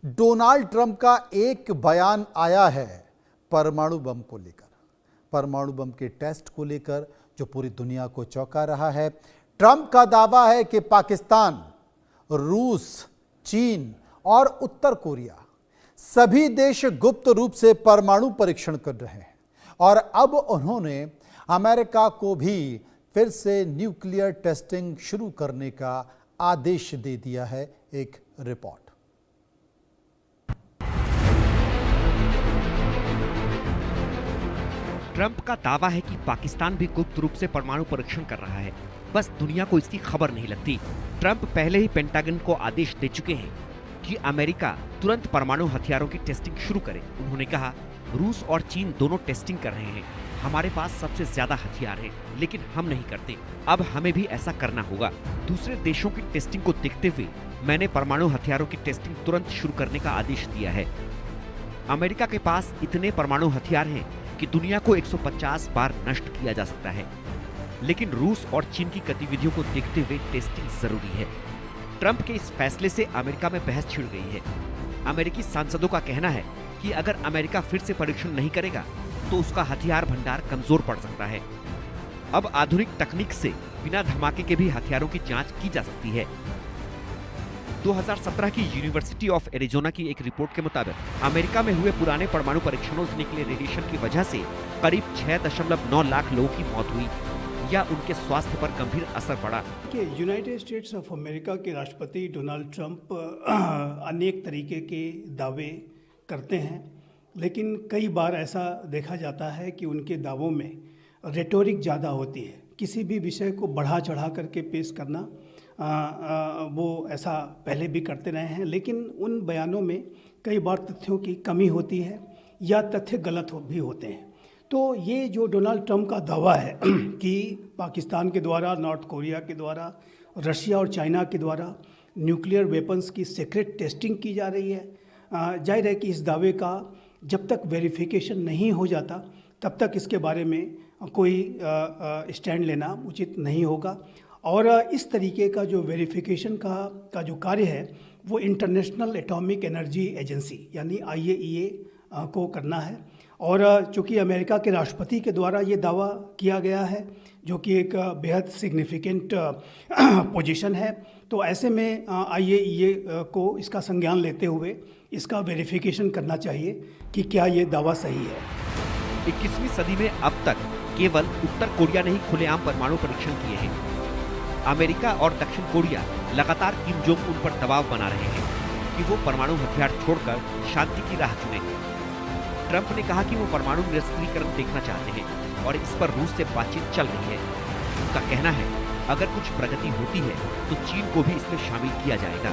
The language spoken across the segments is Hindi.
डोनाल्ड ट्रंप का एक बयान आया है परमाणु बम को लेकर, परमाणु बम के टेस्ट को लेकर, जो पूरी दुनिया को चौंका रहा है। ट्रंप का दावा है कि पाकिस्तान, रूस, चीन और उत्तर कोरिया सभी देश गुप्त रूप से परमाणु परीक्षण कर रहे हैं और अब उन्होंने अमेरिका को भी फिर से न्यूक्लियर टेस्टिंग शुरू करने का आदेश दे दिया है। एक रिपोर्ट। ट्रंप का दावा है कि पाकिस्तान भी गुप्त रूप से परमाणु परीक्षण कर रहा है, बस दुनिया को इसकी खबर नहीं लगती। ट्रंप पहले ही पेंटागन को आदेश दे चुके हैं कि अमेरिका तुरंत परमाणु हथियारों की टेस्टिंग शुरू करे। उन्होंने कहा, रूस और चीन दोनों टेस्टिंग कर रहे हैं, हमारे पास सबसे ज्यादा हथियार हैं, लेकिन हम नहीं करते, अब हमें भी ऐसा करना होगा। दूसरे देशों की टेस्टिंग को देखते हुए मैंने परमाणु हथियारों की टेस्टिंग तुरंत शुरू करने का आदेश दिया है। अमेरिका के पास इतने परमाणु हथियार हैं कि दुनिया को 150 बार नष्ट किया जा सकता है, लेकिन रूस और चीन की गतिविधियों को देखते हुए टेस्टिंग जरूरी है। ट्रंप के इस फैसले से अमेरिका में बहस छिड़ गई है। अमेरिकी सांसदों का कहना है कि अगर अमेरिका फिर से परीक्षण नहीं करेगा तो उसका हथियार भंडार कमजोर पड़ सकता है। अब आधुनिक तकनीक से बिना धमाके के भी हथियारों की जांच की जा सकती है। 2017 की यूनिवर्सिटी ऑफ एरिजोना की एक रिपोर्ट के मुताबिक अमेरिका में हुए पुराने परमाणु परीक्षणों से निकले रेडिएशन की वजह से करीब 6.9 लाख लोगों की मौत हुई या उनके स्वास्थ्य पर गंभीर असर पड़ा। यूनाइटेड स्टेट्स ऑफ अमेरिका के राष्ट्रपति डोनाल्ड ट्रंप अनेक तरीके के दावे करते हैं, लेकिन कई बार ऐसा देखा जाता है कि उनके दावों में रेटोरिक ज़्यादा होती है। किसी भी विषय को बढ़ा चढ़ा करके पेश करना, वो ऐसा पहले भी करते रहे हैं, लेकिन उन बयानों में कई बार तथ्यों की कमी होती है या तथ्य गलत भी होते हैं। तो ये जो डोनाल्ड ट्रंप का दावा है कि पाकिस्तान के द्वारा, नॉर्थ कोरिया के द्वारा, रशिया और चाइना के द्वारा न्यूक्लियर वेपन्स की सीक्रेट टेस्टिंग की जा रही है, जाहिर है कि इस दावे का जब तक वेरिफिकेशन नहीं हो जाता तब तक इसके बारे में कोई स्टैंड लेना उचित नहीं होगा। और इस तरीके का जो वेरिफिकेशन का जो कार्य है वो इंटरनेशनल एटॉमिक एनर्जी एजेंसी यानी IAEA को करना है। और चूँकि अमेरिका के राष्ट्रपति के द्वारा ये दावा किया गया है, जो कि एक बेहद सिग्निफिकेंट पोजीशन है, तो ऐसे में IAEA को इसका संज्ञान लेते हुए इसका वेरिफिकेशन करना चाहिए कि क्या ये दावा सही है। 21वीं सदी में अब तक केवल उत्तर कोरिया ने ही खुलेआम परमाणु परीक्षण किए हैं। अमेरिका और दक्षिण कोरिया लगातार किम जोंग उन पर दबाव बना रहे हैं कि वो परमाणु हथियार छोड़कर शांति की राह चुनें। ट्रंप ने कहा कि वो परमाणु निरस्त्रीकरण देखना चाहते हैं और इस पर रूस से बातचीत चल रही है। उनका कहना है, अगर कुछ प्रगति होती है तो चीन को भी इसमें शामिल किया जाएगा।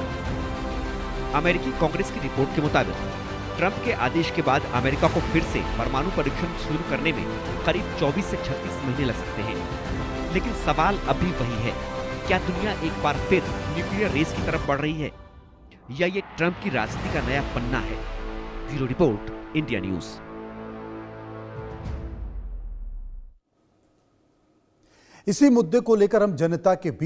अमेरिकी कांग्रेस की रिपोर्ट के मुताबिक ट्रंप के आदेश के बाद अमेरिका को फिर से परमाणु परीक्षण शुरू करने में करीब 24 से 36 महीने लग सकते हैं। लेकिन सवाल अभी वही है, क्या दुनिया एक बार फिर न्यूक्लियर रेस की तरफ बढ़ रही है या ये ट्रंप की राजनीति का नया पन्ना है? Bureau report, India news. इसी मुद्दे को लेकर हम जनता के बीच